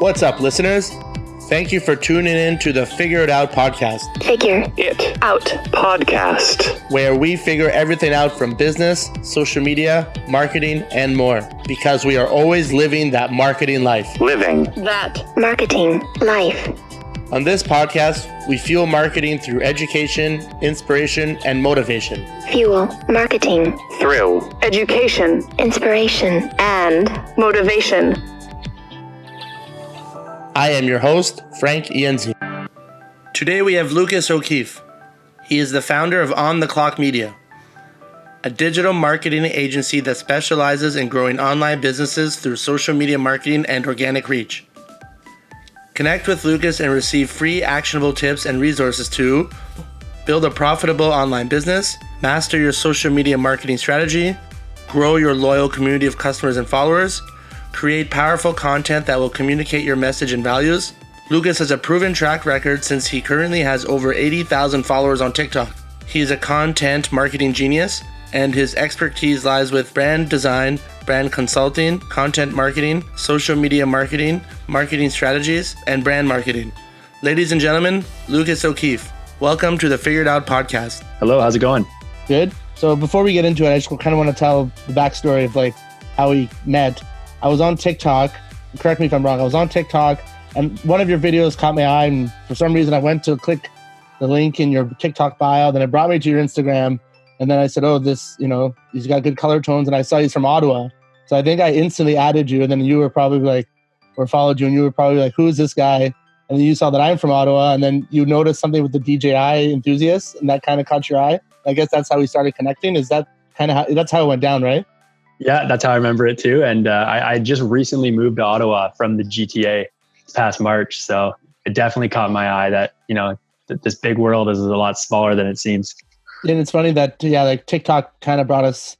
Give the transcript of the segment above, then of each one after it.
What's up, listeners? Thank you for tuning in to the Figure It Out podcast. Figure It Out podcast, where we figure everything out from business, social media, marketing, and more. Because we are always living that marketing life. Living that marketing life. On this podcast, we fuel marketing through education, inspiration, and motivation. Fuel marketing through education, inspiration, and motivation. I am your host, Frank Ienzi. Today we have Lucas O'Keefe. He is the founder of On the Clock Media, a digital marketing agency that specializes in growing online businesses through social media marketing and organic reach. Connect with Lucas and receive free actionable tips and resources to build a profitable online business, master your social media marketing strategy, grow your loyal community of customers and followers, create powerful content that will communicate your message and values. Lucas has a proven track record since he currently has over 80,000 followers on TikTok. He is a content marketing genius, and his expertise lies with brand design, brand consulting, content marketing, social media marketing, marketing strategies, and brand marketing. Ladies and gentlemen, Lucas O'Keefe, welcome to the Figure It Out podcast. Hello, how's it going? Good. So before we get into it, I just kind of want to tell the backstory of how we met. I was on TikTok, correct me if I'm wrong, I was on TikTok and one of your videos caught my eye, and for some reason I went to click the link in your TikTok bio, then it brought me to your Instagram, and then I said, oh, he's got good color tones, and I saw he's from Ottawa. So I think I instantly added you, and then you were probably followed you, and you were probably like, who is this guy? And then you saw that I'm from Ottawa, and then you noticed something with the DJI enthusiast, and that kind of caught your eye. I guess that's how we started connecting. Is that kind of that's how it went down, right? Yeah, that's how I remember it too. And I just recently moved to Ottawa from the GTA this past March. So it definitely caught my eye that, this big world is a lot smaller than it seems. And it's funny that, TikTok kind of brought us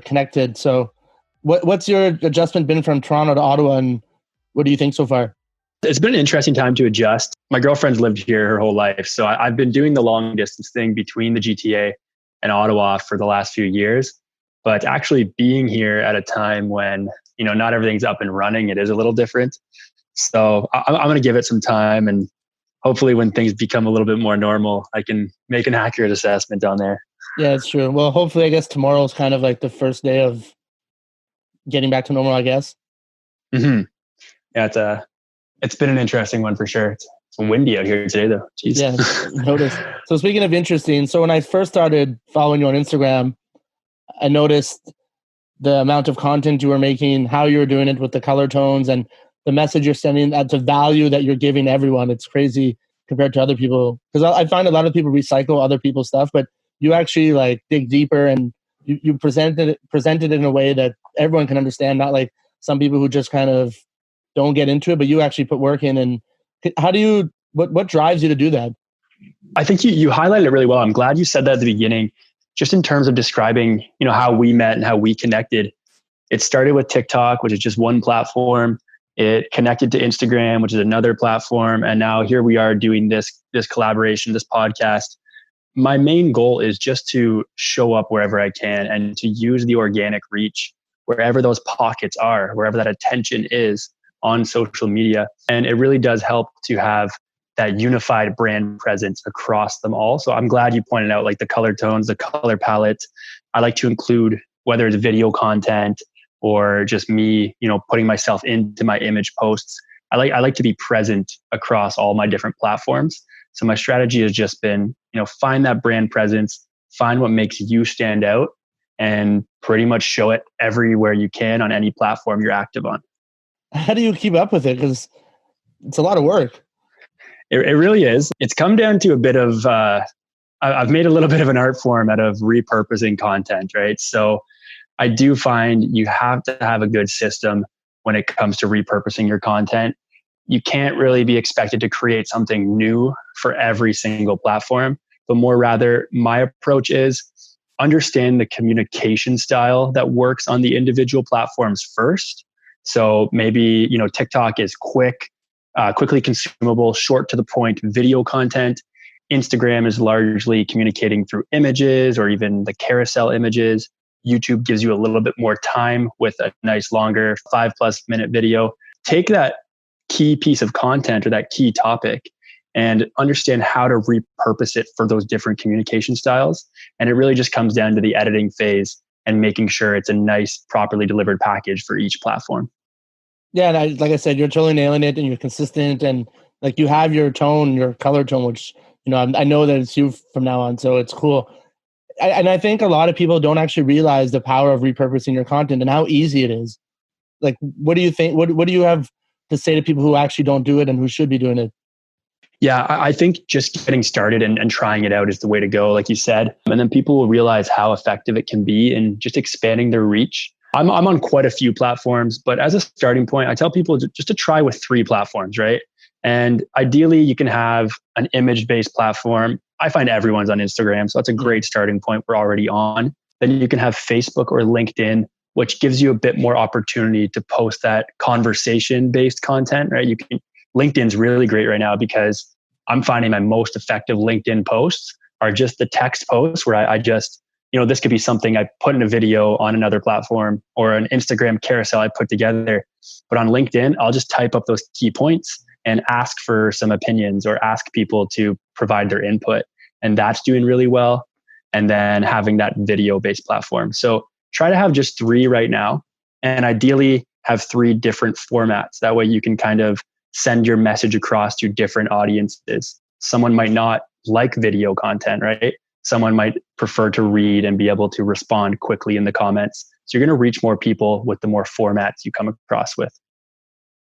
connected. So what's your adjustment been from Toronto to Ottawa, and what do you think so far? It's been an interesting time to adjust. My girlfriend's lived here her whole life. So I've been doing the long distance thing between the GTA and Ottawa for the last few years. But actually being here at a time when, not everything's up and running, it is a little different. So I'm going to give it some time, and hopefully when things become a little bit more normal, I can make an accurate assessment on there. Yeah, it's true. Well, hopefully, I guess tomorrow is kind of like the first day of getting back to normal, I guess. Mm-hmm. Yeah, it's been an interesting one for sure. It's windy out here today, though. Jeez. Yeah, notice. So speaking of interesting, so when I first started following you on Instagram, I noticed the amount of content you were making, how you were doing it with the color tones, and the message you're sending, the value that you're giving everyone. It's crazy compared to other people. Because I find a lot of people recycle other people's stuff, but you actually dig deeper, and you presented it in a way that everyone can understand, not like some people who just kind of don't get into it, but you actually put work in. And what drives you to do that? I think you highlighted it really well. I'm glad you said that at the beginning. Just in terms of describing, how we met and how we connected. It started with TikTok, which is just one platform. It connected to Instagram, which is another platform. And now here we are doing this collaboration, this podcast. My main goal is just to show up wherever I can and to use the organic reach wherever those pockets are, wherever that attention is on social media. And it really does help to have that unified brand presence across them all. So I'm glad you pointed out the color tones, the color palette. I like to include whether it's video content or just me, putting myself into my image posts. I like to be present across all my different platforms. So my strategy has just been, find that brand presence, find what makes you stand out, and pretty much show it everywhere you can on any platform you're active on. How do you keep up with it? Because it's a lot of work. It really is. It's come down to a bit of, I've made a little bit of an art form out of repurposing content, right? So I do find you have to have a good system when it comes to repurposing your content. You can't really be expected to create something new for every single platform, but more rather, my approach is understand the communication style that works on the individual platforms first. So maybe, TikTok is quickly consumable, short to the point video content. Instagram is largely communicating through images or even the carousel images. YouTube gives you a little bit more time with a nice longer 5+ minute video. Take that key piece of content or that key topic and understand how to repurpose it for those different communication styles. And it really just comes down to the editing phase and making sure it's a nice, properly delivered package for each platform. Yeah, and like I said, you're totally nailing it, and you're consistent, and like you have your tone, your color tone, which I know that it's you from now on, so it's cool. And I think a lot of people don't actually realize the power of repurposing your content and how easy it is. Like, what do you think? What do you have to say to people who actually don't do it and who should be doing it? Yeah, I think just getting started and trying it out is the way to go, like you said. And then people will realize how effective it can be in just expanding their reach. I'm on quite a few platforms, but as a starting point, I tell people just to try with 3 platforms, right? And ideally, you can have an image-based platform. I find everyone's on Instagram, so that's a great starting point we're already on. Then you can have Facebook or LinkedIn, which gives you a bit more opportunity to post that conversation-based content, right? LinkedIn's really great right now because I'm finding my most effective LinkedIn posts are just the text posts where I just, this could be something I put in a video on another platform or an Instagram carousel I put together. But on LinkedIn, I'll just type up those key points and ask for some opinions or ask people to provide their input. And that's doing really well. And then having that video-based platform. So try to have just 3 right now, and ideally have 3 different formats. That way you can kind of send your message across to different audiences. Someone might not like video content, right? Someone might prefer to read and be able to respond quickly in the comments. So you're going to reach more people with the more formats you come across with.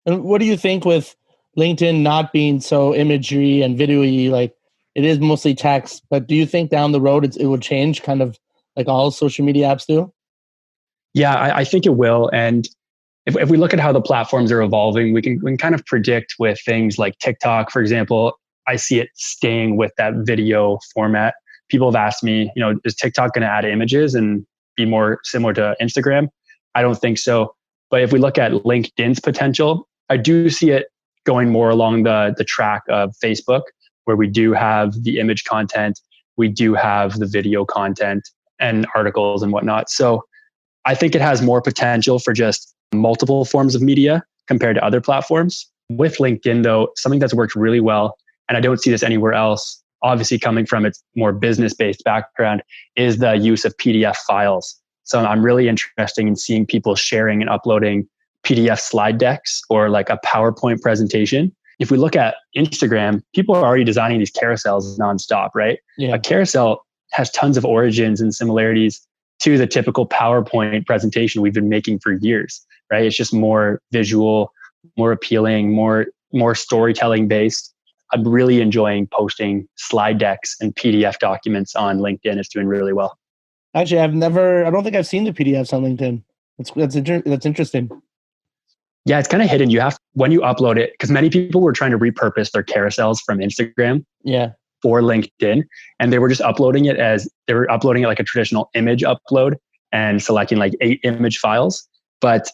And what do you think with LinkedIn not being so imagery and video-y? Like, it is mostly text, but do you think down the road it will change, kind of like all social media apps do? Yeah, I think it will. And if we look at how the platforms are evolving, we can kind of predict with things like TikTok, for example. I see it staying with that video format. People have asked me, is TikTok going to add images and be more similar to Instagram? I don't think so. But if we look at LinkedIn's potential, I do see it going more along the track of Facebook, where we do have the image content, we do have the video content and articles and whatnot. So I think it has more potential for just multiple forms of media compared to other platforms. With LinkedIn, though, something that's worked really well, and I don't see this anywhere else, obviously coming from its more business-based background, is the use of PDF files. So I'm really interested in seeing people sharing and uploading PDF slide decks or like a PowerPoint presentation. If we look at Instagram, people are already designing these carousels nonstop, right? Yeah. A carousel has tons of origins and similarities to the typical PowerPoint presentation we've been making for years, right? It's just more visual, more appealing, more storytelling based. I'm really enjoying posting slide decks and PDF documents on LinkedIn. It's doing really well. Actually, I don't think I've seen the PDFs on LinkedIn. That's interesting. Yeah, it's kind of hidden. When you upload it, because many people were trying to repurpose their carousels from Instagram. Yeah. For LinkedIn, and they were uploading it like a traditional image upload and selecting like 8 image files. But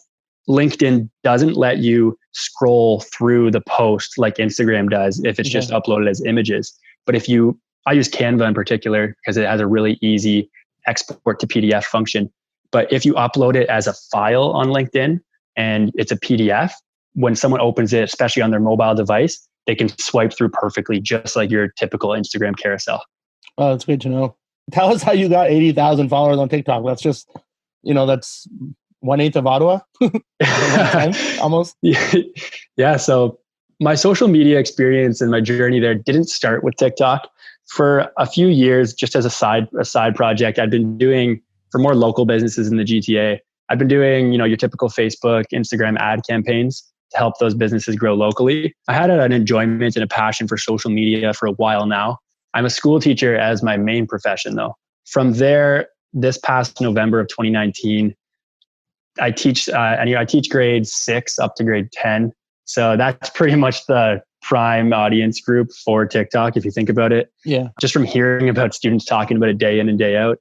LinkedIn doesn't let you scroll through the post like Instagram does if it's just uploaded as images. But I use Canva in particular because it has a really easy export to PDF function. But if you upload it as a file on LinkedIn and it's a PDF, when someone opens it, especially on their mobile device, they can swipe through perfectly, just like your typical Instagram carousel. Oh, that's good to know. Tell us how you got 80,000 followers on TikTok. That's just, that's 1/8 of Ottawa, 1/10 almost. Yeah. So my social media experience and my journey there didn't start with TikTok. For a few years, just as a side project, I've been doing for more local businesses in the GTA. I've been doing, your typical Facebook, Instagram ad campaigns to help those businesses grow locally. I had an enjoyment and a passion for social media for a while now. I'm a school teacher as my main profession though. From there, this past November of 2019, I teach grade 6 up to grade 10. So that's pretty much the prime audience group for TikTok, if you think about it. Yeah. Just from hearing about students talking about it day in and day out,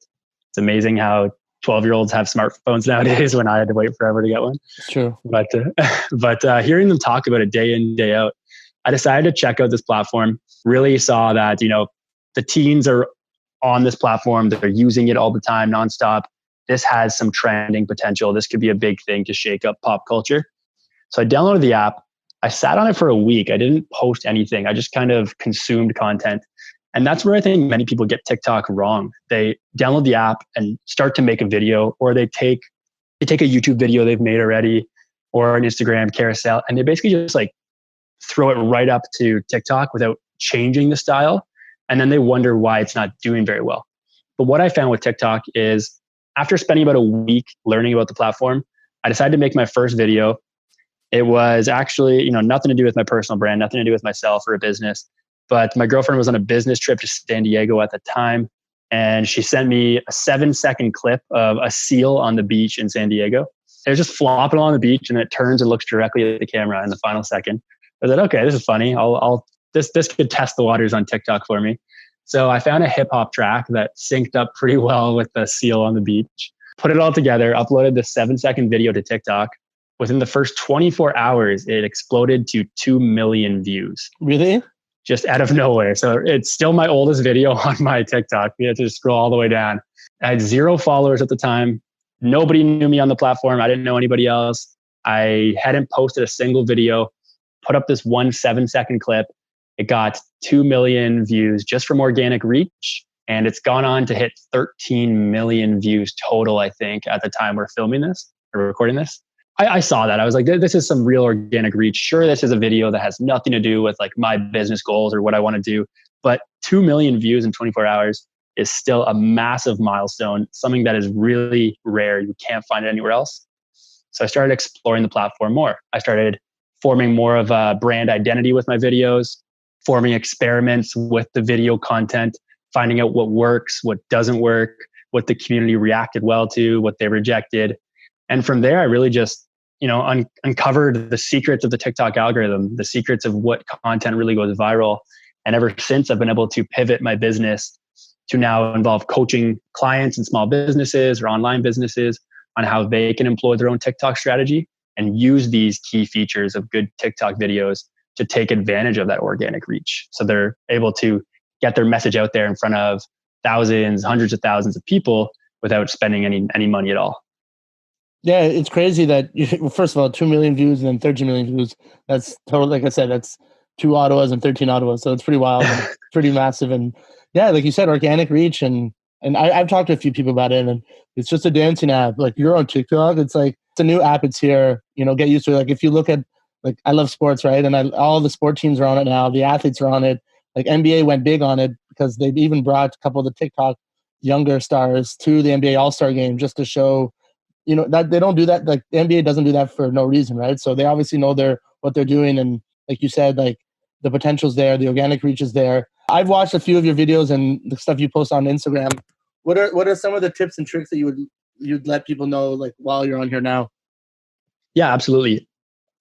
it's amazing how 12-year-olds have smartphones nowadays when I had to wait forever to get one. It's true. But hearing them talk about it day in, day out, I decided to check out this platform. Really saw that, the teens are on this platform. They're using it all the time, nonstop. This has some trending potential. This could be a big thing to shake up pop culture. So I downloaded the app. I sat on it for a week. I didn't post anything. I just kind of consumed content. And that's where I think many people get TikTok wrong. They download the app and start to make a video, or they take a YouTube video they've made already or an Instagram carousel, and they basically just like throw it right up to TikTok without changing the style. And then they wonder why it's not doing very well. But what I found with TikTok is after spending about a week learning about the platform, I decided to make my first video. It was actually, nothing to do with my personal brand, nothing to do with myself or a business. But my girlfriend was on a business trip to San Diego at the time. And she sent me a 7-second clip of a seal on the beach in San Diego. It was just flopping along the beach, and it turns and looks directly at the camera in the final second. I said, okay, this is funny. This could test the waters on TikTok for me. So I found a hip hop track that synced up pretty well with the seal on the beach, put it all together, uploaded the 7-second video to TikTok. Within the first 24 hours, it exploded to 2 million views. Really? Just out of nowhere. So it's still my oldest video on my TikTok. You have to scroll all the way down. I had 0 followers at the time. Nobody knew me on the platform. I didn't know anybody else. I hadn't posted a single video, put up this 7-second clip. It got 2 million views just from organic reach. And it's gone on to hit 13 million views total, I think, at the time we're filming this or recording this. I saw that. I was like, this is some real organic reach. Sure, this is a video that has nothing to do with like my business goals or what I want to do. But 2 million views in 24 hours is still a massive milestone, something that is really rare. You can't find it anywhere else. So I started exploring the platform more. I started forming more of a brand identity with my videos, forming experiments with the video content, finding out what works, what doesn't work, what the community reacted well to, what they rejected. And from there, I really just, uncovered the secrets of the TikTok algorithm, the secrets of what content really goes viral. And ever since, I've been able to pivot my business to now involve coaching clients and small businesses or online businesses on how they can employ their own TikTok strategy and use these key features of good TikTok videos to take advantage of that organic reach. So they're able to get their message out there in front of thousands, hundreds of thousands of people without spending any money at all. Yeah, it's crazy that, first of all, 2 million views and then 13 million views. That's total, like I said, that's 2 Ottawas and 13 Ottawas. So it's pretty wild, and pretty massive. And yeah, like you said, organic reach. And I've talked to a few people about it, and it's just a dancing app. Like you're on TikTok, it's like, it's a new app. It's here, get used to it. Like if you look at, like I love sports, right? And all the sport teams are on it now. The athletes are on it. Like NBA went big on it because they've even brought a couple of the TikTok younger stars to the NBA All-Star game just to show, that they don't do that. Like the NBA doesn't do that for no reason, right? So they obviously know what they're doing. And like you said, like the potential's there, the organic reach is there. I've watched a few of your videos and the stuff you post on Instagram. What are some of the tips and tricks that you'd let people know, like while you're on here now? Yeah, absolutely.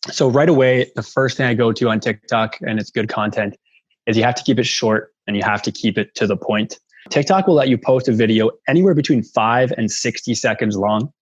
So right away, the first thing I go to on TikTok, and it's good content, is you have to keep it short and you have to keep it to the point. TikTok will let you post a video anywhere between 5 and 60 seconds long.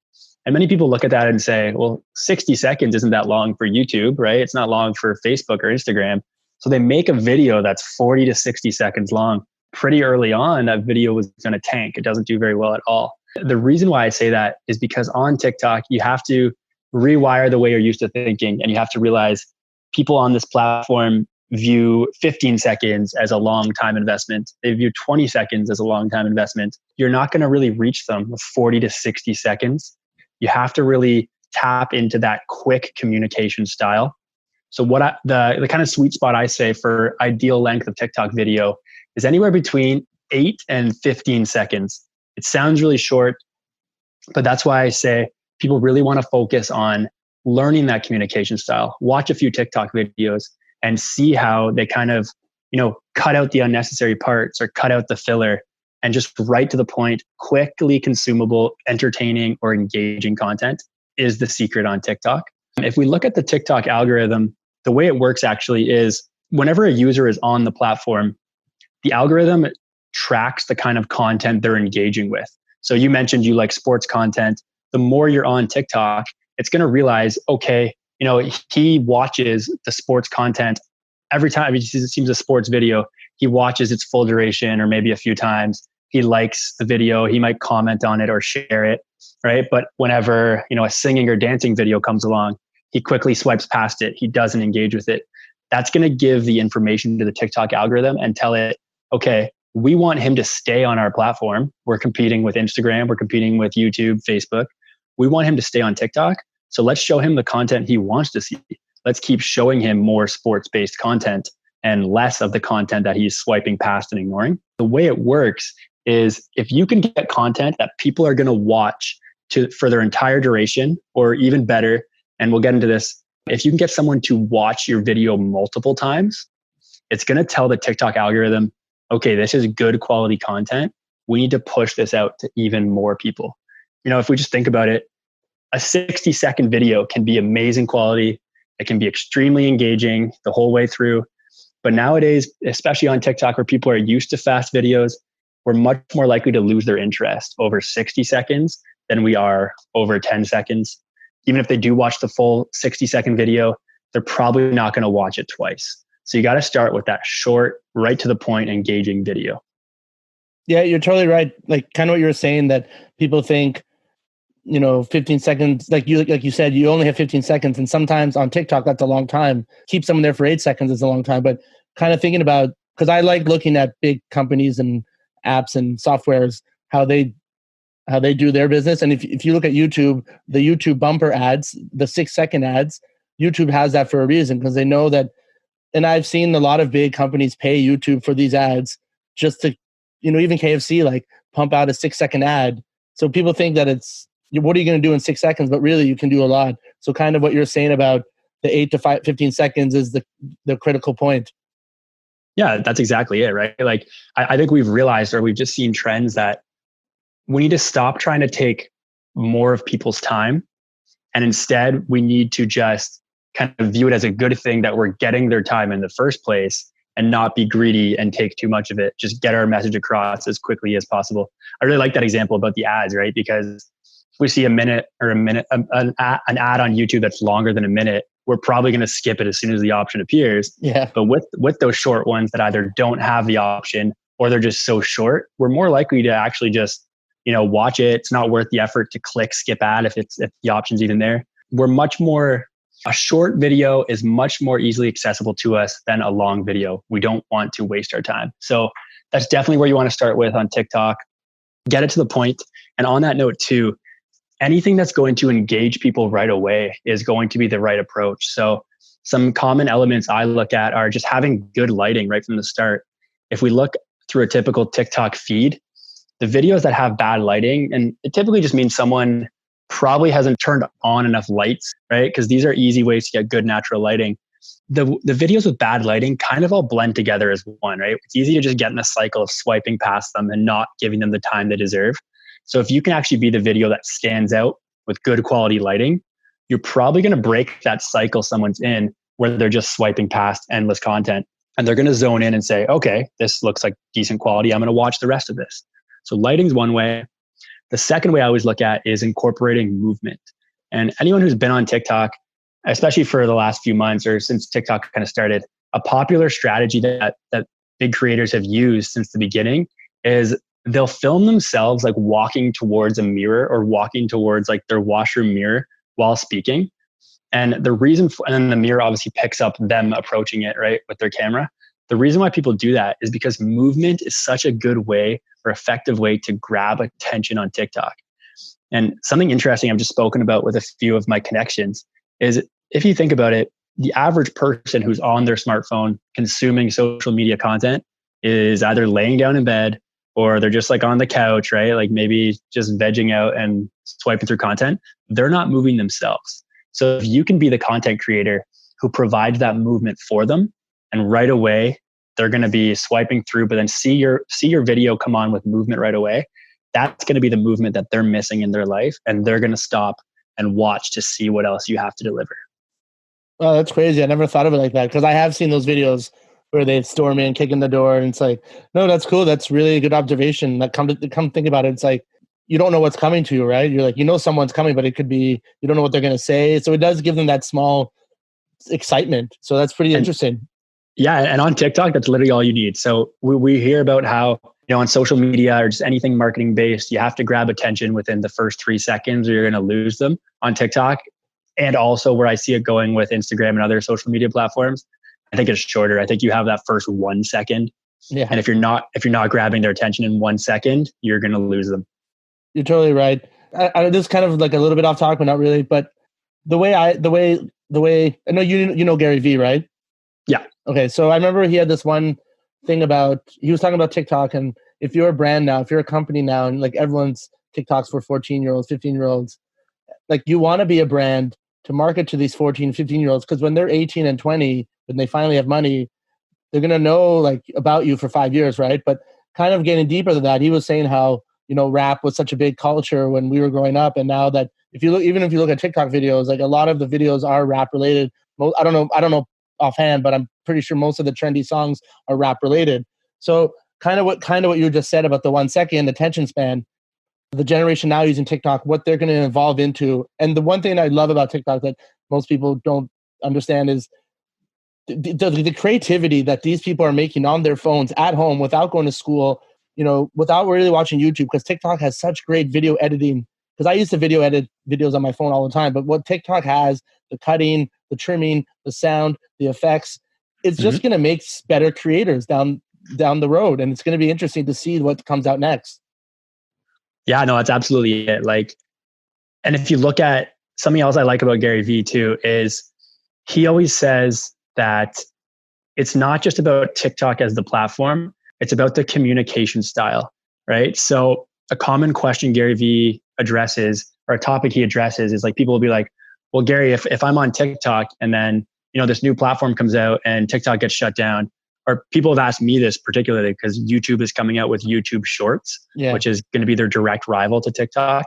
And many people look at that and say, well, 60 seconds isn't that long for YouTube, right? It's not long for Facebook or Instagram. So they make a video that's 40 to 60 seconds long. Pretty early on, that video was going to tank. It doesn't do very well at all. The reason why I say that is because on TikTok, you have to rewire the way you're used to thinking. And you have to realize people on this platform view 15 seconds as a long time investment. They view 20 seconds as a long time investment. You're not going to really reach them with 40 to 60 seconds. You have to really tap into that quick communication style. So the kind of sweet spot I say for ideal length of TikTok video is anywhere between 8 and 15 seconds. It sounds really short, but that's why I say people really want to focus on learning that communication style. Watch a few TikTok videos and see how they kind of, cut out the unnecessary parts or cut out the filler and just right to the point, quickly consumable, entertaining, or engaging content is the secret on TikTok. If we look at the TikTok algorithm, the way it works actually is whenever a user is on the platform, the algorithm tracks the kind of content they're engaging with. So you mentioned you like sports content. The more you're on TikTok, it's going to realize, okay, he watches the sports content every time he sees a sports video. He watches its full duration or maybe a few times. He likes the video. He might comment on it or share it, right? But whenever, a singing or dancing video comes along, he quickly swipes past it. He doesn't engage with it. That's going to give the information to the TikTok algorithm and tell it, okay, we want him to stay on our platform. We're competing with Instagram. We're competing with YouTube, Facebook. We want him to stay on TikTok. So let's show him the content he wants to see. Let's keep showing him more sports-based content and less of the content that he's swiping past and ignoring. The way it works is if you can get content that people are going to watch for their entire duration, or even better, and we'll get into this, if you can get someone to watch your video multiple times, it's going to tell the TikTok algorithm, okay, this is good quality content. We need to push this out to even more people. If we just think about it, a 60-second video can be amazing quality. It can be extremely engaging the whole way through. But nowadays, especially on TikTok, where people are used to fast videos, we're much more likely to lose their interest over 60 seconds than we are over 10 seconds. Even if they do watch the full 60-second video, they're probably not going to watch it twice. So you got to start with that short, right to the point, engaging video. Yeah, you're totally right. Like kind of what you were saying, that people think, 15 seconds, like you said, you only have 15 seconds. And sometimes on TikTok, that's a long time. Keep someone there for 8 seconds is a long time. But kind of thinking about, because I like looking at big companies and apps and softwares, how they do their business. And if you look at YouTube, the YouTube bumper ads, the 6-second ads, YouTube has that for a reason, because they know that. And I've seen a lot of big companies pay YouTube for these ads just to, even KFC, like pump out a 6-second ad. So people think that what are you going to do in 6 seconds? But really you can do a lot. So kind of what you're saying about the 8 to 15 seconds is the critical point. Yeah, that's exactly it, right? Like I think we've realized, or we've just seen trends that we need to stop trying to take more of people's time. And instead we need to just kind of view it as a good thing that we're getting their time in the first place, and not be greedy and take too much of it. Just get our message across as quickly as possible. I really like that example about the ads, right? Because if we see an ad on YouTube that's longer than a minute, we're probably going to skip it as soon as the option appears. Yeah. But with those short ones that either don't have the option or they're just so short, we're more likely to actually just, watch it. It's not worth the effort to click skip ad if the option's even there. A short video is much more easily accessible to us than a long video. We don't want to waste our time. So that's definitely where you want to start with on TikTok. Get it to the point. And on that note too, anything that's going to engage people right away is going to be the right approach. So some common elements I look at are just having good lighting right from the start. If we look through a typical TikTok feed, the videos that have bad lighting, and it typically just means someone probably hasn't turned on enough lights, right? Because these are easy ways to get good natural lighting. The videos with bad lighting kind of all blend together as one, right? It's easy to just get in a cycle of swiping past them and not giving them the time they deserve. So if you can actually be the video that stands out with good quality lighting, you're probably going to break that cycle someone's in where they're just swiping past endless content, and they're going to zone in and say, okay, this looks like decent quality. I'm going to watch the rest of this. So lighting's one way. The second way I always look at is incorporating movement. And anyone who's been on TikTok, especially for the last few months or since TikTok kind of started, a popular strategy that big creators have used since the beginning is they'll film themselves like walking towards a mirror or walking towards like their washroom mirror while speaking. And the reason and then the mirror obviously picks up them approaching it, right, with their camera. The reason why people do that is because movement is such a good way or effective way to grab attention on TikTok. And something interesting I've just spoken about with a few of my connections is, if you think about it, the average person who's on their smartphone consuming social media content is either laying down in bed or they're just like on the couch, right? Like maybe just vegging out and swiping through content. They're not moving themselves. So if you can be the content creator who provides that movement for them, and right away they're going to be swiping through, but then see your video come on with movement right away, that's going to be the movement that they're missing in their life, and they're going to stop and watch to see what else you have to deliver. Oh, that's crazy. I never thought of it like that, because I have seen those videos where they storm in, kick in the door, and it's like, no, that's cool. That's really a good observation. Like, come think about it. It's like, you don't know what's coming to you, right? You're like, someone's coming, but it could be, you don't know what they're going to say. So it does give them that small excitement. So that's pretty interesting. Yeah. And on TikTok, that's literally all you need. So we hear about how, on social media or just anything marketing based, you have to grab attention within the first 3 seconds or you're going to lose them. On TikTok, And also where I see it going with Instagram and other social media platforms, I think it's shorter. I think you have that first 1 second. Yeah. And if you're not grabbing their attention in 1 second, you're going to lose them. You're totally right. This is kind of like a little bit off topic, but not really. But the way I know you know Gary Vee, right? Yeah. Okay. So I remember he had this one thing about, he was talking about TikTok, and if you're a brand now, if you're a company now, and like everyone's TikToks for 14-year-olds, 15-year-olds, like you want to be a brand to market to these 14, 15-year-olds, because when they're 18 and 20, when they finally have money, they're going to know like about you for 5 years, right? But kind of getting deeper than that, he was saying how, rap was such a big culture when we were growing up. And now that if you look at TikTok videos, like a lot of the videos are rap related. I don't know offhand, but I'm pretty sure most of the trendy songs are rap related. So kind of what you just said about the 1 second attention span, the generation now using TikTok, what they're going to evolve into. And the one thing I love about TikTok that most people don't understand is the creativity that these people are making on their phones at home without going to school, without really watching YouTube, because TikTok has such great video editing. Because I used to video edit videos on my phone all the time, but what TikTok has, the cutting, the trimming, the sound, the effects, it's just going to make better creators down the road. And it's going to be interesting to see what comes out next. Yeah, no, that's absolutely it. Like, and if you look at something else I like about Gary Vee too, is he always says that it's not just about TikTok as the platform, it's about the communication style, right? So a common question Gary Vee addresses, or a topic he addresses, is like, people will be like, well, Gary, if I'm on TikTok and then, this new platform comes out and TikTok gets shut down, or people have asked me this particularly because YouTube is coming out with YouTube Shorts, which is going to be their direct rival to TikTok.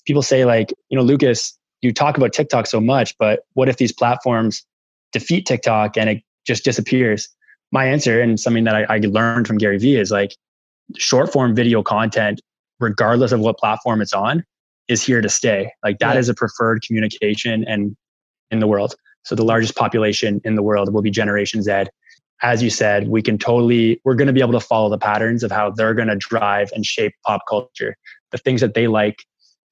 People say like, Lucas, you talk about TikTok so much, but what if these platforms defeat TikTok and it just disappears? My answer, and something that I learned from Gary Vee, is like, short form video content, regardless of what platform it's on, is here to stay. Like that is a preferred communication and in the world. So the largest population in the world will be Generation Z. As you said, we're going to be able to follow the patterns of how they're going to drive and shape pop culture. The things that they like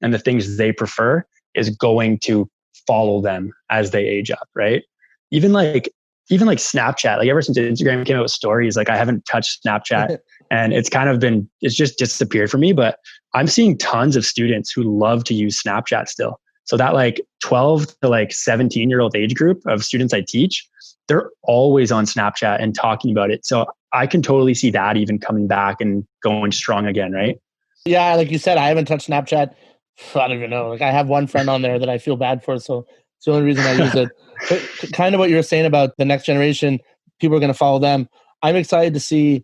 and the things they prefer is going to follow them as they age up, right? Even like Snapchat, like ever since Instagram came out with stories, like I haven't touched Snapchat and it's just disappeared for me, but I'm seeing tons of students who love to use Snapchat still. So that like 12 to like 17-year-old age group of students I teach, they're always on Snapchat and talking about it. So I can totally see that even coming back and going strong again, right? Yeah, like you said, I haven't touched Snapchat. I don't even know. Like I have one friend on there that I feel bad for, so it's the only reason I use it. But kind of what you were saying about the next generation, people are going to follow them. I'm excited to see,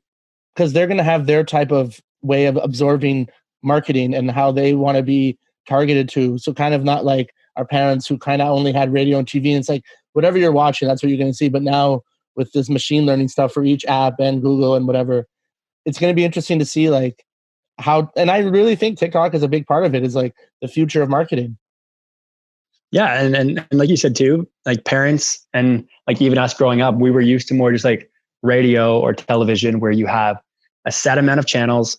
because they're going to have their type of way of absorbing marketing and how they want to be targeted to. So kind of not like our parents who kind of only had radio and TV. And it's like, whatever you're watching, that's what you're going to see. But now with this machine learning stuff for each app and Google and whatever, it's going to be interesting to see like how, and I really think TikTok is a big part of it, is like the future of marketing. Yeah. And like you said too, like parents and like even us growing up, we were used to more just like radio or television where you have a set amount of channels.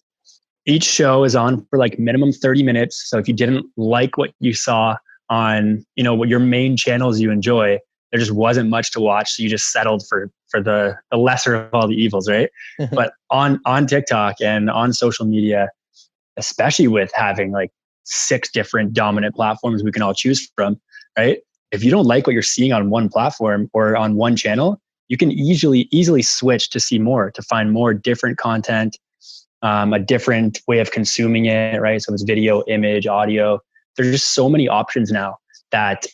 Each show is on for like minimum 30 minutes. So if you didn't like what you saw on, what your main channels you enjoy, there just wasn't much to watch. So you just settled for the lesser of all the evils, right? But on TikTok and on social media, especially with having like 6 different dominant platforms we can all choose from, right? If you don't like what you're seeing on one platform or on one channel, you can easily switch to see more, to find more different content, a different way of consuming it, right? So it's video, image, audio. There's just so many options now that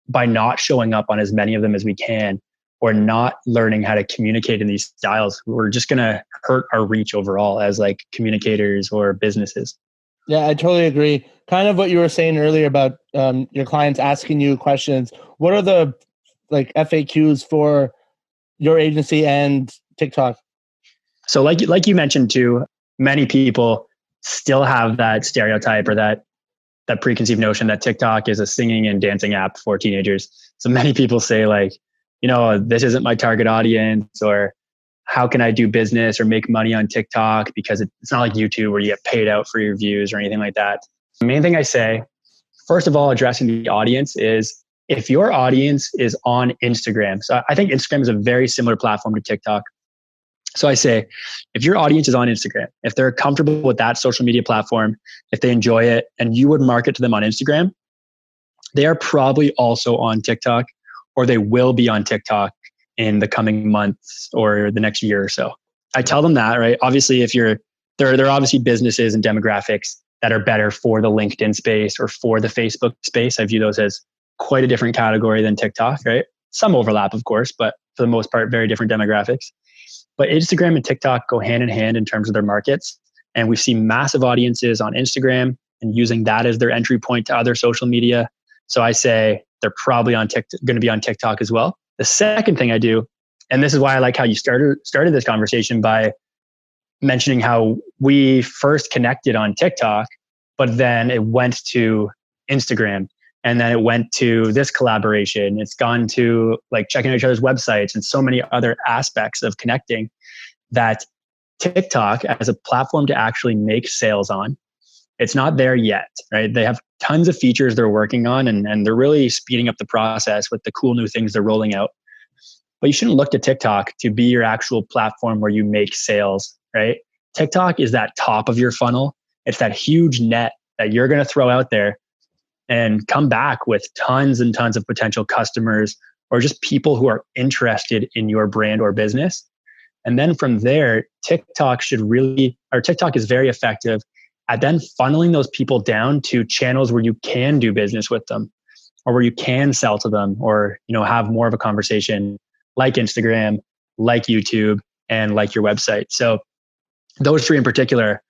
by not showing up on as many of them as we can, or not learning how to communicate in these styles, we're just going to hurt our reach overall as like communicators or businesses. Yeah, I totally agree. Kind of what you were saying earlier about your clients asking you questions. What are the like FAQs for your agency and TikTok? So like you mentioned too, many people still have that stereotype or that preconceived notion that TikTok is a singing and dancing app for teenagers. So many people say like, this isn't my target audience, or how can I do business or make money on TikTok? Because it's not like YouTube where you get paid out for your views or anything like that. The main thing I say, first of all, addressing the audience, is if your audience is on Instagram, so I think Instagram is a very similar platform to TikTok. So I say, if your audience is on Instagram, if they're comfortable with that social media platform, if they enjoy it, and you would market to them on Instagram, they are probably also on TikTok, or they will be on TikTok in the coming months or the next year or so. I tell them that, right? Obviously, if there are obviously businesses and demographics that are better for the LinkedIn space or for the Facebook space. I view those as quite a different category than TikTok, right? Some overlap, of course, but for the most part, very different demographics. But Instagram and TikTok go hand in hand in terms of their markets. And we see massive audiences on Instagram and using that as their entry point to other social media. So I say they're probably going to be on TikTok as well. The second thing I do, and this is why I like how you started this conversation by mentioning how we first connected on TikTok, but then it went to Instagram, and then it went to this collaboration. It's gone to like checking out each other's websites and so many other aspects of connecting, that TikTok as a platform to actually make sales on, it's not there yet, right? They have tons of features they're working on, and they're really speeding up the process with the cool new things they're rolling out. But you shouldn't look to TikTok to be your actual platform where you make sales, right? TikTok is that top of your funnel. It's that huge net that you're going to throw out there and come back with tons and tons of potential customers or just people who are interested in your brand or business. And then from there, TikTok is very effective at then funneling those people down to channels where you can do business with them, or where you can sell to them, or, have more of a conversation, like Instagram, like YouTube, and like your website. So those three in particular,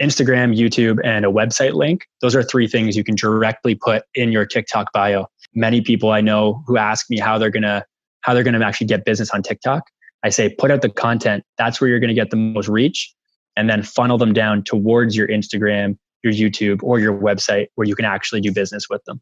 Instagram, YouTube, and a website link, those are three things you can directly put in your TikTok bio. Many people I know who ask me how they're gonna actually get business on TikTok. I say, put out the content. That's where you're going to get the most reach, and then funnel them down towards your Instagram, your YouTube, or your website where you can actually do business with them.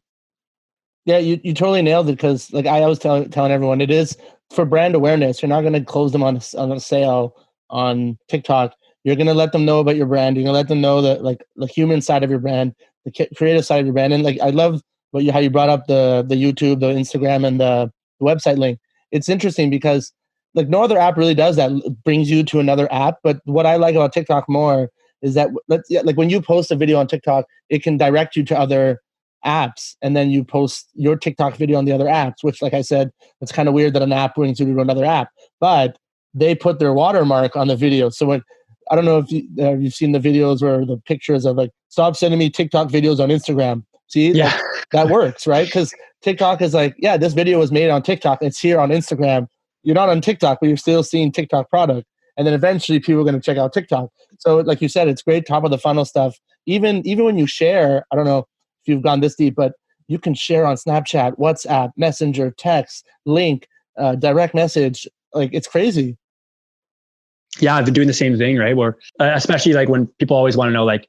Yeah, you totally nailed it, because like I always telling everyone, it is for brand awareness. You're not going to close them on a sale on TikTok. You're going to let them know about your brand. You're going to let them know that like the human side of your brand, the creative side of your brand. And like I love how you brought up the YouTube, the Instagram, and the website link. It's interesting because like no other app really does that. It brings you to another app. But what I like about TikTok more is that like when you post a video on TikTok, it can direct you to other apps, and then you post your TikTok video on the other apps, which, like I said, it's kind of weird that an app brings you to another app, but they put their watermark on the video. So when, I don't know if you've seen the videos or the pictures of like, stop sending me TikTok videos on Instagram. See, yeah, like, that works, right? Because TikTok is like, yeah, this video was made on TikTok. It's here on Instagram. You're not on TikTok, but you're still seeing TikTok product. And then eventually people are going to check out TikTok. So like you said, it's great top of the funnel stuff. Even when you share, I don't know if you've gone this deep, but you can share on Snapchat, WhatsApp, Messenger, text, link, direct message. Like it's crazy. Yeah, I've been doing the same thing, right? Where especially like when people always want to know, like,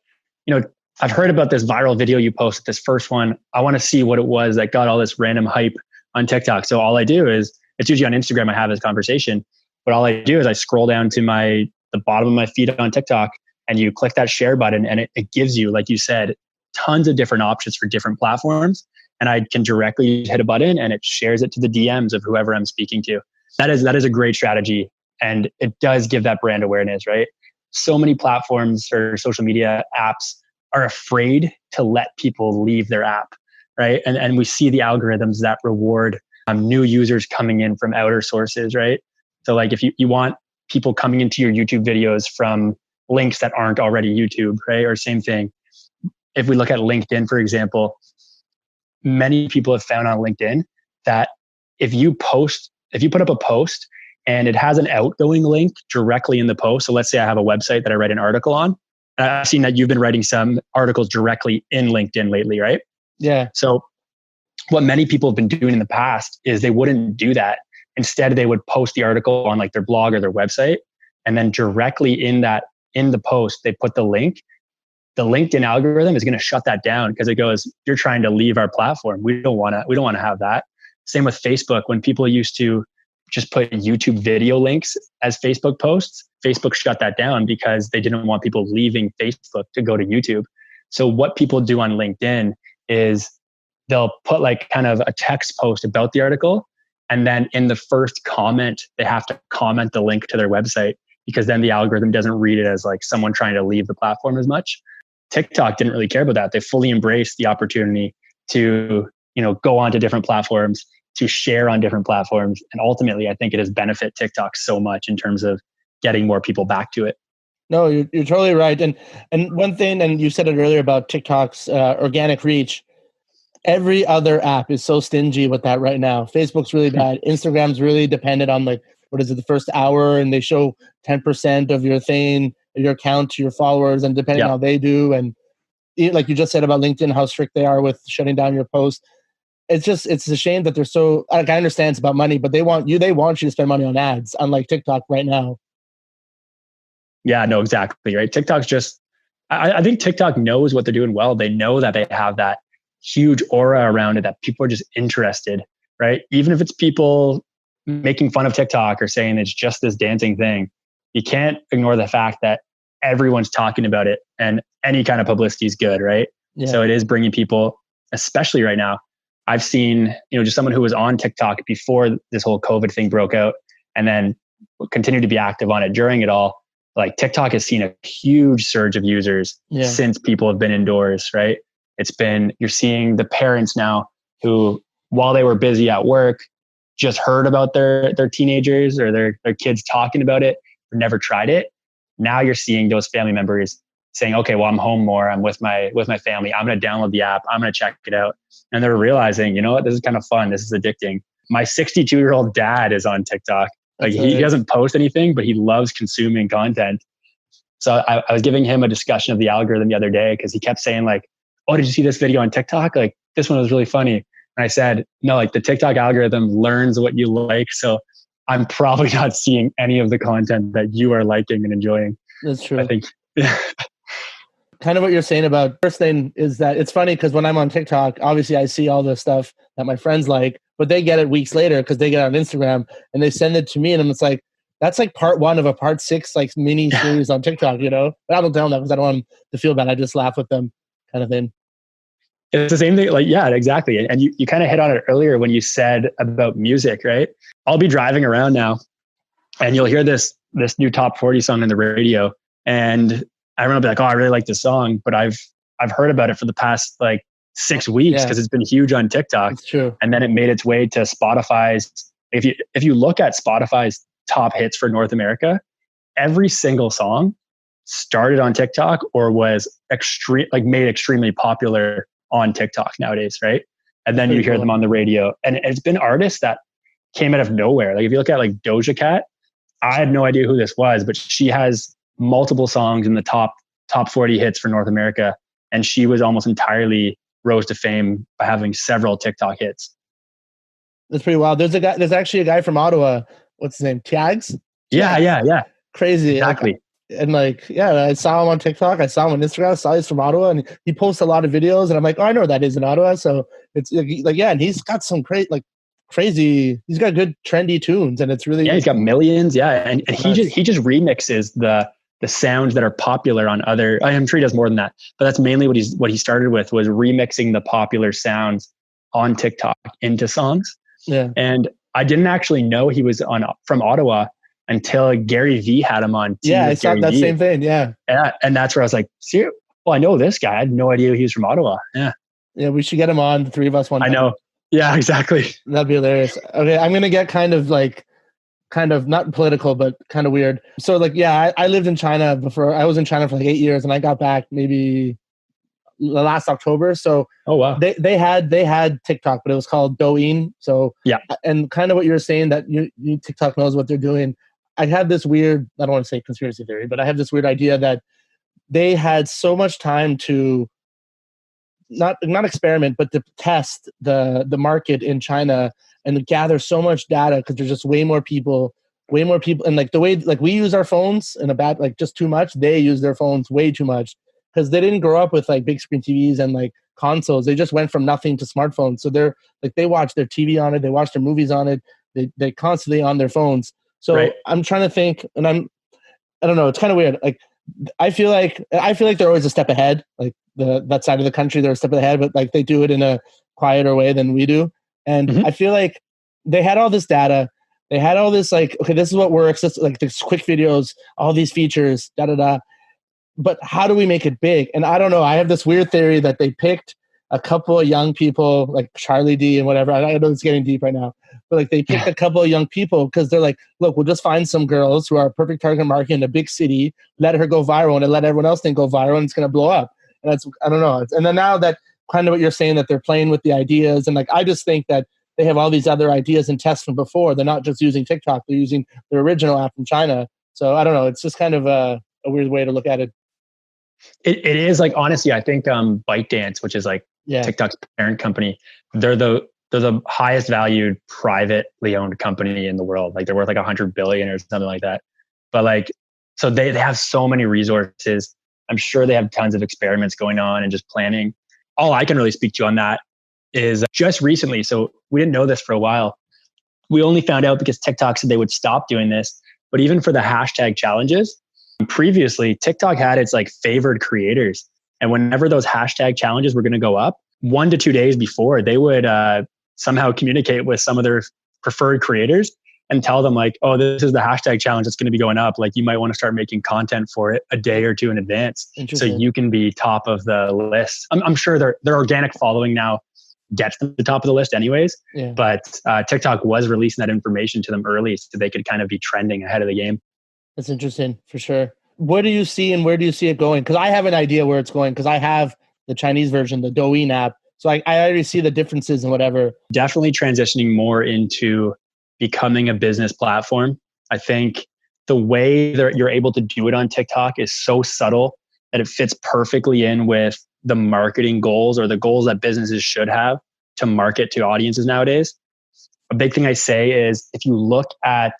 I've heard about this viral video you posted, this first one. I want to see what it was that got all this random hype on TikTok. So all I do is, it's usually on Instagram I have this conversation, but all I do is I scroll down to the bottom of my feed on TikTok, and you click that share button, and it gives you, like you said, tons of different options for different platforms. And I can directly hit a button and it shares it to the DMs of whoever I'm speaking to. That is a great strategy. And it does give that brand awareness, right? So many platforms or social media apps are afraid to let people leave their app, right? And we see the algorithms that reward new users coming in from outer sources, right? So like if you want people coming into your YouTube videos from links that aren't already YouTube, right? Or same thing. If we look at LinkedIn, for example, many people have found on LinkedIn that if you put up a post and it has an outgoing link directly in the post. So let's say I have a website that I write an article on. I've seen that you've been writing some articles directly in LinkedIn lately, right? Yeah. So what many people have been doing in the past is they wouldn't do that. Instead, they would post the article on like their blog or their website. And then directly in the post, they put the link. The LinkedIn algorithm is going to shut that down because it goes, you're trying to leave our platform. We don't want to have that. Same with Facebook. When people used to just put YouTube video links as Facebook posts, Facebook shut that down because they didn't want people leaving Facebook to go to YouTube. So what people do on LinkedIn is they'll put like kind of a text post about the article. And then in the first comment, they have to comment the link to their website, because then the algorithm doesn't read it as like someone trying to leave the platform as much. TikTok didn't really care about that. They fully embraced the opportunity to, go onto different platforms, to share on different platforms. And ultimately, I think it has benefit TikTok so much in terms of getting more people back to it. No, you're totally right. And one thing, and you said it earlier about TikTok's organic reach, every other app is so stingy with that right now. Facebook's really bad. Instagram's really dependent on like, what is it, the first hour, and they show 10% of your thing, your account to your followers, and depending on how they do. And like you just said about LinkedIn, how strict they are with shutting down your post. It's a shame that they're so, like, I understand it's about money, but they want you to spend money on ads, unlike TikTok right now. Yeah, no, exactly. Right. TikTok's just, I think TikTok knows what they're doing well. They know that they have that huge aura around it, that people are just interested, right? Even if it's people making fun of TikTok or saying it's just this dancing thing, you can't ignore the fact that everyone's talking about it, and any kind of publicity is good, right? Yeah. So it is bringing people, especially right now. I've seen, just someone who was on TikTok before this whole COVID thing broke out, and then continued to be active on it during it all. Like TikTok has seen a huge surge of users since people have been indoors, right? You're seeing the parents now who, while they were busy at work, just heard about their teenagers or their kids talking about it, but never tried it. Now you're seeing those family members saying, okay, well, I'm home more. I'm with my family. I'm going to download the app. I'm going to check it out. And they're realizing, you know what, this is kind of fun. This is addicting. My 62-year-old dad is on TikTok. Like he doesn't post anything, but he loves consuming content. So I was giving him a discussion of the algorithm the other day, because he kept saying like, oh, did you see this video on TikTok? Like this one was really funny. And I said, no, like the TikTok algorithm learns what you like. So I'm probably not seeing any of the content that you are liking and enjoying. That's true. I think. Kind of what you're saying about, first thing is that it's funny because when I'm on TikTok, obviously I see all the stuff that my friends like, but they get it weeks later because they get it on Instagram and they send it to me, and it's like, that's like part 1 of a part 6 like mini series on TikTok, But I don't tell them that because I don't want them to feel bad. I just laugh with them, kind of thing. It's the same thing. Like, yeah, exactly. And you kind of hit on it earlier when you said about music, right? I'll be driving around now and you'll hear this new top 40 song on the radio. And I remember like, oh, I really like this song, but I've heard about it for the past like 6 weeks because it's been huge on TikTok. It's true. And then it made its way to Spotify's. If you look at Spotify's top hits for North America, every single song started on TikTok or was made extremely popular on TikTok nowadays, right? And then you hear them on the radio. And it's been artists that came out of nowhere. Like if you look at like Doja Cat, I had no idea who this was, but she has multiple songs in the top 40 hits for North America. And she was almost entirely rose to fame by having several TikTok hits. That's pretty wild. There's actually a guy from Ottawa. What's his name? Tiags? Yeah. Crazy. Exactly. I saw him on TikTok. I saw him on Instagram. I saw he's from Ottawa, and he posts a lot of videos. And I'm like, oh, I know where that is in Ottawa. So it's like, and he's got some crazy. He's got good trendy tunes, and it's really he's got millions. Yeah, and he just remixes the sounds that are popular on other. I'm sure he does more than that, but that's mainly what he started with, was remixing the popular sounds on TikTok into songs. Yeah, and I didn't actually know he was from Ottawa until Gary Vee had him on. I saw that same thing. Yeah, and that's where I was like, "See, well, I know this guy. I had no idea he was from Ottawa." Yeah, we should get him on. The three of us one time. I know. Yeah, exactly. That'd be hilarious. Okay, I'm gonna get kind of not political, but kind of weird. So I lived in China before. I was in China for 8 years, and I got back maybe last October. So oh wow, they had TikTok, but it was called Douyin. So yeah, and kind of what you're saying, that you TikTok knows what they're doing. I had this weird, I don't want to say conspiracy theory, but I have this weird idea that they had so much time to not experiment, but to test the market in China and gather so much data, because there's just way more people, and like the way we use our phones in a bad, just too much, they use their phones way too much, because they didn't grow up with big screen TVs and consoles. They just went from nothing to smartphones. So they're they watch their TV on it, they watch their movies on it, they constantly on their phones. So right. I'm trying to think, and I don't know, it's kind of weird. I feel like they're always a step ahead. That side of the country, they're a step ahead, but they do it in a quieter way than we do. And I feel like they had all this data. They had all this like, okay, this is what works. This, like these quick videos, all these features, But how do we make it big? And I don't know. I have this weird theory that they picked a couple of young people like Charlie D and whatever. I know it's getting deep right now, but like they picked a couple of young people because they're like, look, we'll just find some girls who are a perfect target market in a big city, let her go viral, and let everyone else think go viral, and it's going to blow up. And that's, I don't know. And then now that kind of what you're saying, that they're playing with the ideas, and like I just think that they have all these other ideas and tests from before. They're not just using TikTok; they're using the original app from China. So I don't know. It's just kind of a weird way to look at it. It is like, honestly, I think ByteDance, which is like TikTok's parent company, they're the highest valued privately owned company in the world. Like they're worth like 100 billion or something like that. But like, so they have so many resources. I'm sure they have tons of experiments going on and just planning. All I can really speak to on that is just recently. So we didn't know this for a while. We only found out because TikTok said they would stop doing this. But even for the hashtag challenges, previously TikTok had its like favored creators. And whenever those hashtag challenges were going to go up, 1 to 2 days before, they would somehow communicate with some of their preferred creators and tell them like, oh, this is the hashtag challenge that's going to be going up. Like you might want to start making content for it a day or two in advance so you can be top of the list. I'm sure their organic following now gets to the top of the list anyways. Yeah. But TikTok was releasing that information to them early so they could kind of be trending ahead of the game. That's interesting for sure. What do you see and where do you see it going? Because I have an idea where it's going because I have the Chinese version, the Douyin app. So I already see the differences and whatever. Definitely transitioning more into becoming a business platform. I think the way that you're able to do it on TikTok is so subtle that it fits perfectly in with the marketing goals or the goals that businesses should have to market to audiences nowadays. A big thing I say is if you look at,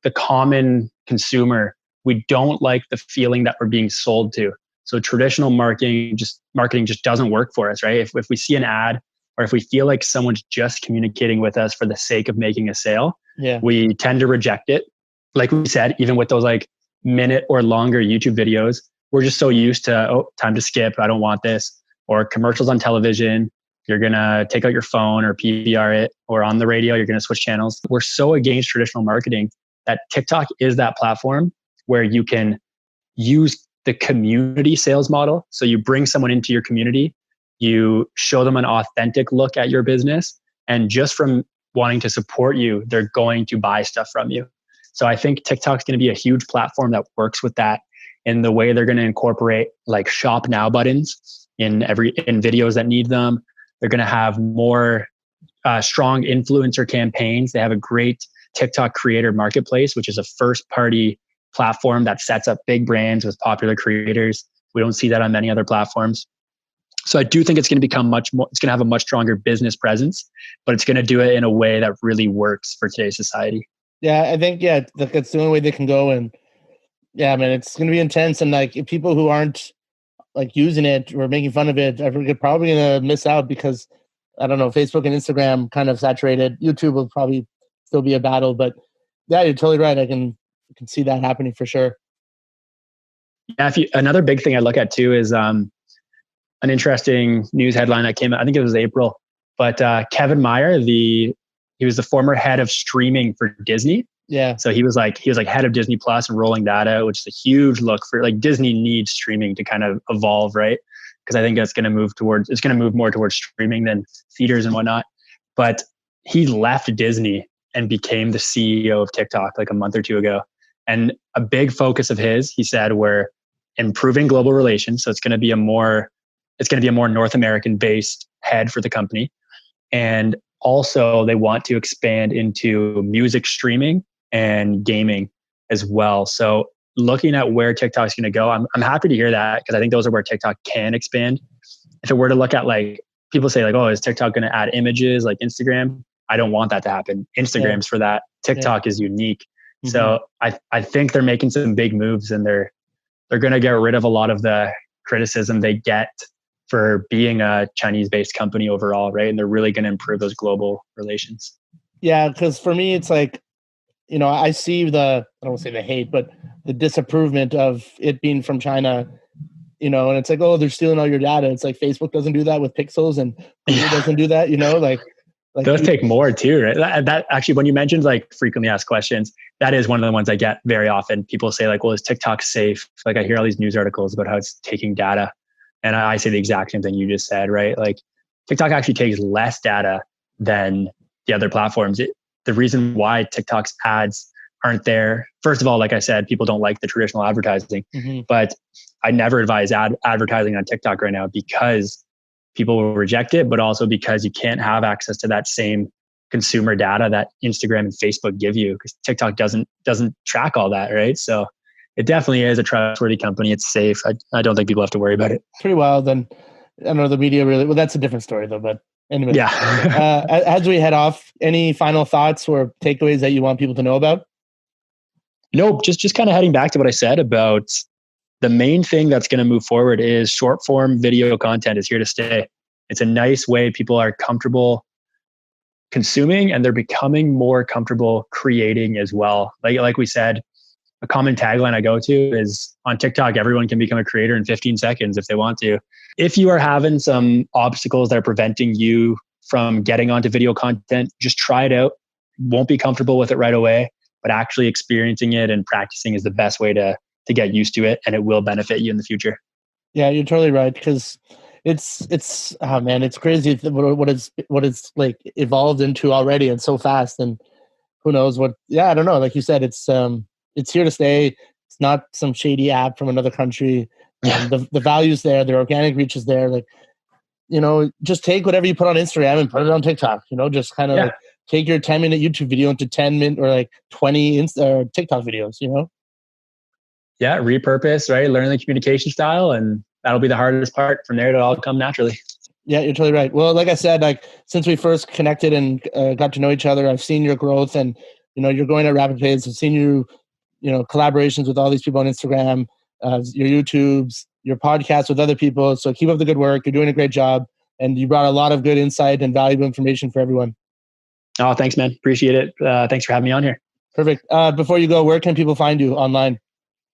the common consumer, we don't like the feeling that we're being sold to. So traditional marketing just doesn't work for us, right? If we see an ad or if we feel like someone's just communicating with us for the sake of making a sale, we tend to reject it. Like we said, even with those like minute or longer YouTube videos, we're just so used to, time to skip. I don't want this. Or commercials on television. You're going to take out your phone or PVR it, or on the radio, you're going to switch channels. We're so against traditional marketing that TikTok is that platform where you can use the community sales model. So you bring someone into your community, you show them an authentic look at your business, and just from wanting to support you, they're going to buy stuff from you. So I think TikTok's going to be a huge platform that works with that in the way they're going to incorporate like shop now buttons in videos that need them. They're going to have more strong influencer campaigns. They have a great TikTok creator marketplace, which is a first party platform that sets up big brands with popular creators. We don't see that on many other platforms. So I do think it's going to become much more, it's going to have a much stronger business presence, but it's going to do it in a way that really works for today's society. Yeah, I think, that's the only way they can go. And yeah, man, it's going to be intense. And like if people who aren't like using it or making fun of it, they're probably going to miss out because I don't know, Facebook and Instagram kind of saturated. YouTube will probably still be a battle, but yeah, you're totally right. I can see that happening for sure. Yeah, another big thing I look at too is an interesting news headline that came out, I think it was April, but Kevin Mayer, he was the former head of streaming for Disney. Yeah. So he was like head of Disney Plus and rolling that out, which is a huge look for like Disney needs streaming to kind of evolve, right? Because I think it's going to move more towards streaming than theaters and whatnot. But he left Disney and became the CEO of TikTok like a month or two ago. And a big focus of his, he said, were improving global relations. So it's going to be a more North American based head for the company. And also they want to expand into music streaming and gaming as well. So looking at where TikTok's going to go, I'm happy to hear that because I think those are where TikTok can expand. If it were to look at like, people say like, oh, is TikTok going to add images like Instagram? I don't want that to happen. Instagram's for that. TikTok is unique. Mm-hmm. So I think they're making some big moves and they're going to get rid of a lot of the criticism they get for being a Chinese-based company overall, right? And they're really going to improve those global relations. Yeah, because for me, it's like, I see I don't want to say the hate, but the disapproval of it being from China you know, and it's like, oh, they're stealing all your data. It's like Facebook doesn't do that with pixels, and Google doesn't do that, you know, like those take more too, right? That actually, when you mentioned like frequently asked questions, that is one of the ones I get very often. People say like, well, is TikTok safe? Like I hear all these news articles about how it's taking data. And I say the exact same thing you just said, right? Like TikTok actually takes less data than the other platforms. The reason why TikTok's ads aren't there, first of all, like I said, people don't like the traditional advertising, but I never advise advertising on TikTok right now because people will reject it, but also because you can't have access to that same consumer data that Instagram and Facebook give you, because TikTok doesn't track all that, right? So it definitely is a trustworthy company. It's safe. I don't think people have to worry about it. Pretty wild. Then I don't know, the media really, well, that's a different story though, but anyway. Yeah. As we head off, any final thoughts or takeaways that you want people to know about? Nope. Just kind of heading back to what I said about the main thing that's going to move forward is short form video content is here to stay. It's a nice way people are comfortable consuming, and they're becoming more comfortable creating as well. Like we said, a common tagline I go to is on TikTok, everyone can become a creator in 15 seconds if they want to. If you are having some obstacles that are preventing you from getting onto video content, just try it out. Won't be comfortable with it right away, but actually experiencing it and practicing is the best way to get used to it, and it will benefit you in the future. Yeah, you're totally right, because it's oh man, it's crazy what it's like evolved into already, and so fast, and who knows what. Yeah, I don't know. Like you said, it's here to stay. It's not some shady app from another country. The value's there, the organic reach is there. Like, you know, just take whatever you put on Instagram and put it on TikTok. You know, just kind of like take your 10-minute YouTube video into 10-minute or like 20 TikTok videos. You know. Yeah, repurpose, right? Learn the communication style, and that'll be the hardest part. From there, it'll all come naturally. Yeah, you're totally right. Well, like I said, like since we first connected and got to know each other, I've seen your growth, and you know, you're going at rapid pace. I've seen you know, collaborations with all these people on Instagram, your YouTubes, your podcasts with other people. So keep up the good work. You're doing a great job, and you brought a lot of good insight and valuable information for everyone. Oh, thanks, man. Appreciate it. Thanks for having me on here. Perfect. Before you go, where can people find you online?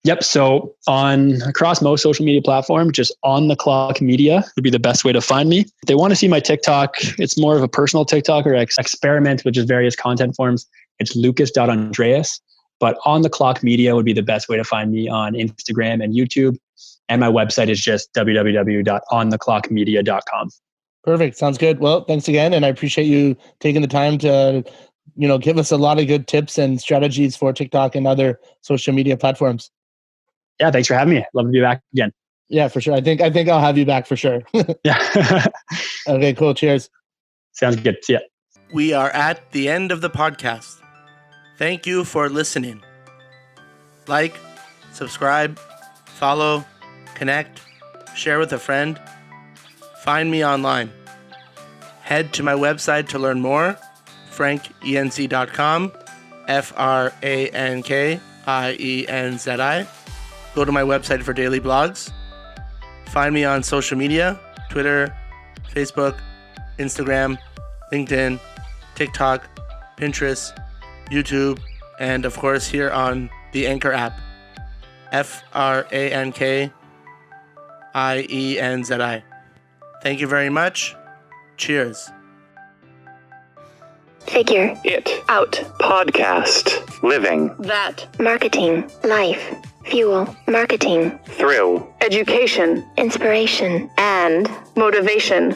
Yep. So across most social media platforms, just On the Clock Media would be the best way to find me. If they want to see my TikTok, it's more of a personal TikTok or experiment with just various content forms. It's lucas.andreas. But On the Clock Media would be the best way to find me on Instagram and YouTube. And my website is just www.ontheclockmedia.com. Perfect. Sounds good. Well, thanks again. And I appreciate you taking the time to, you know, give us a lot of good tips and strategies for TikTok and other social media platforms. Yeah, thanks for having me. Love to be back again. Yeah, for sure. I think I'll have you back for sure. Yeah. Okay, cool. Cheers. Sounds good. See ya. We are at the end of the podcast. Thank you for listening. Like, subscribe, follow, connect, share with a friend. Find me online. Head to my website to learn more, frankienzi.com, FrankiEnzi. Go to my website for daily blogs. Find me on social media, Twitter, Facebook, Instagram, LinkedIn, TikTok, Pinterest, YouTube, and of course here on the Anchor app, FrankiEnzi. Thank you very much. Cheers. Figure it out. Podcast. Living. That. Marketing. Life. Fuel. Marketing. Thrill. Education. Inspiration. And motivation.